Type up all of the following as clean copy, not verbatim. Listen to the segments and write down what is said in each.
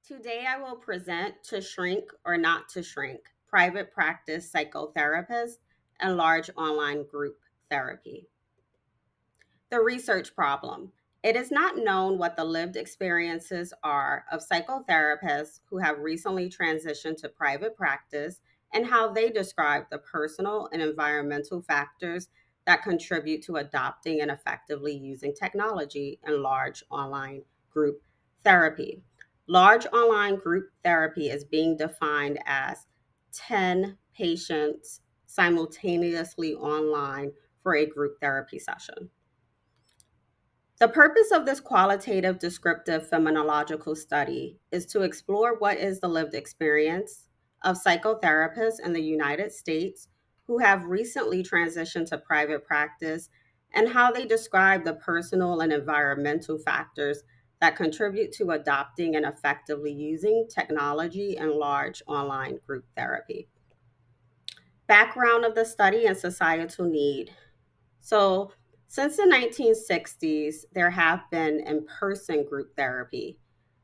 Today, I will present To Shrink or Not to Shrink Private Practice Psychotherapists and Large Online Group Therapy. The research problem. It is not known what the lived experiences are of psychotherapists who have recently transitioned to private practice and how they describe the personal and environmental factors that contribute to adopting and effectively using technology in large online group therapy. Large online group therapy is being defined as 10 patients simultaneously online for a group therapy session. The purpose of this qualitative descriptive phenomenological study is to explore what is the lived experience of psychotherapists in the United States who have recently transitioned to private practice and how they describe the personal and environmental factors that contribute to adopting and effectively using technology in large online group therapy. Background of the study and societal need. So, since the 1960s, there have been in person group therapy.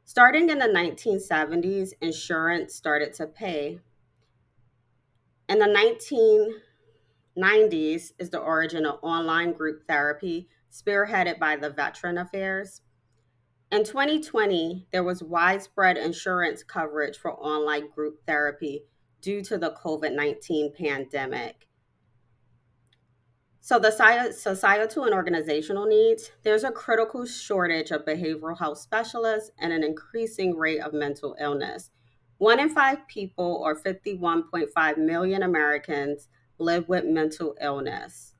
Starting in the 1970s, insurance started to pay. In the 1990s is the origin of online group therapy, spearheaded by the Veteran Affairs. In 2020, there was widespread insurance coverage for online group therapy due to the COVID-19 pandemic. So the societal and organizational needs, there's a critical shortage of behavioral health specialists and an increasing rate of mental illness. 1 in 5 people, or 51.5 million Americans, live with mental illness.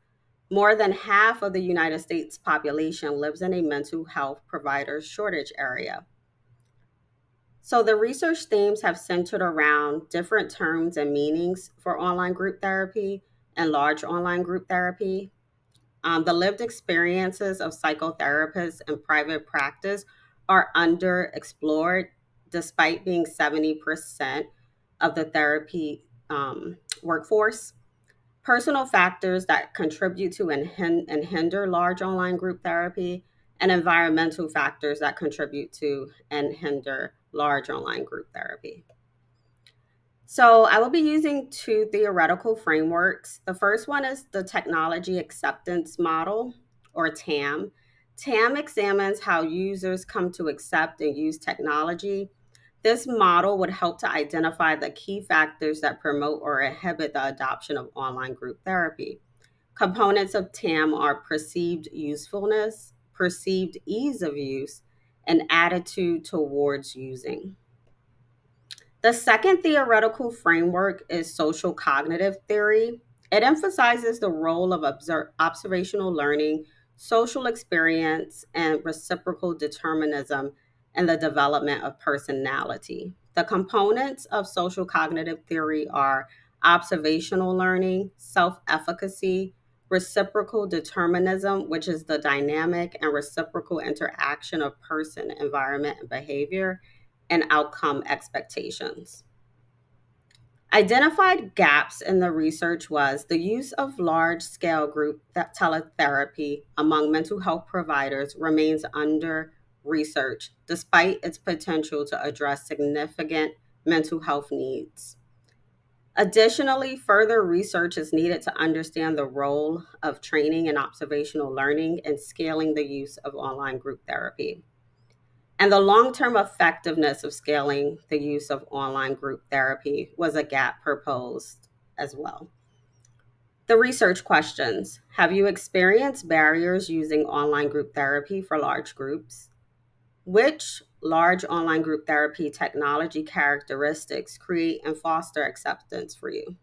More than half of the United States population lives in a mental health provider shortage area. So the research themes have centered around different terms and meanings for online group therapy and large online group therapy. The lived experiences of psychotherapists in private practice are underexplored, despite being 70% of the therapy workforce. Personal factors that contribute to and hinder large online group therapy, and environmental factors that contribute to and hinder large online group therapy. So, I will be using two theoretical frameworks. The first one is the Technology Acceptance Model, or TAM. TAM examines how users come to accept and use technology. This model would help to identify the key factors that promote or inhibit the adoption of online group therapy. Components of TAM are perceived usefulness, perceived ease of use, and attitude towards using. The second theoretical framework is social cognitive theory. It emphasizes the role of observational learning, social experience, and reciprocal determinism in the development of personality. The components of social cognitive theory are observational learning, self efficacy, reciprocal determinism, which is the dynamic and reciprocal interaction of person, environment, and behavior, and outcome expectations. Identified gaps in the research was the use of large scale group teletherapy among mental health providers remains under research despite its potential to address significant mental health needs. Additionally, further research is needed to understand the role of training and observational learning in scaling the use of online group therapy, and the long term effectiveness of scaling the use of online group therapy was a gap proposed as well. The research questions. Have you experienced barriers using online group therapy for large groups? Which large online group therapy technology characteristics create and foster acceptance for you?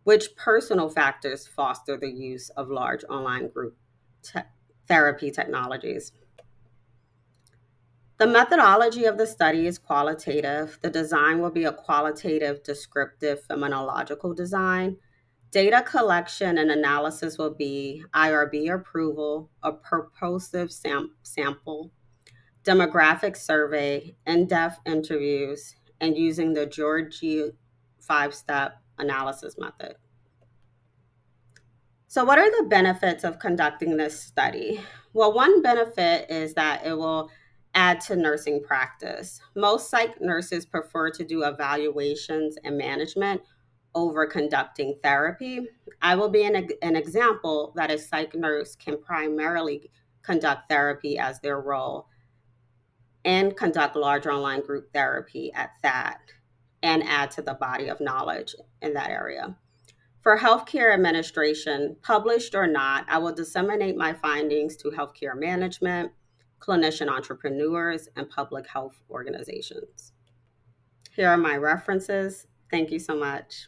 Which personal factors foster the use of large online group te- therapy technologies? The methodology of the study is qualitative. The design will be a qualitative, descriptive, phenomenological design. Data collection and analysis will be IRB approval, a purposive sample, demographic survey, in depth interviews, and using the Georgi 5 step analysis method. So, what are the benefits of conducting this study? Well, one benefit is that it will Add to nursing practice. Most psych nurses prefer to do evaluations and management over conducting therapy. I will be an example that a psych nurse can primarily conduct therapy as their role and conduct large online group therapy at that and add to the body of knowledge in that area. For healthcare administration, published or not, I will disseminate my findings to healthcare management, clinician entrepreneurs, and public health organizations. Here are my references. Thank you so much.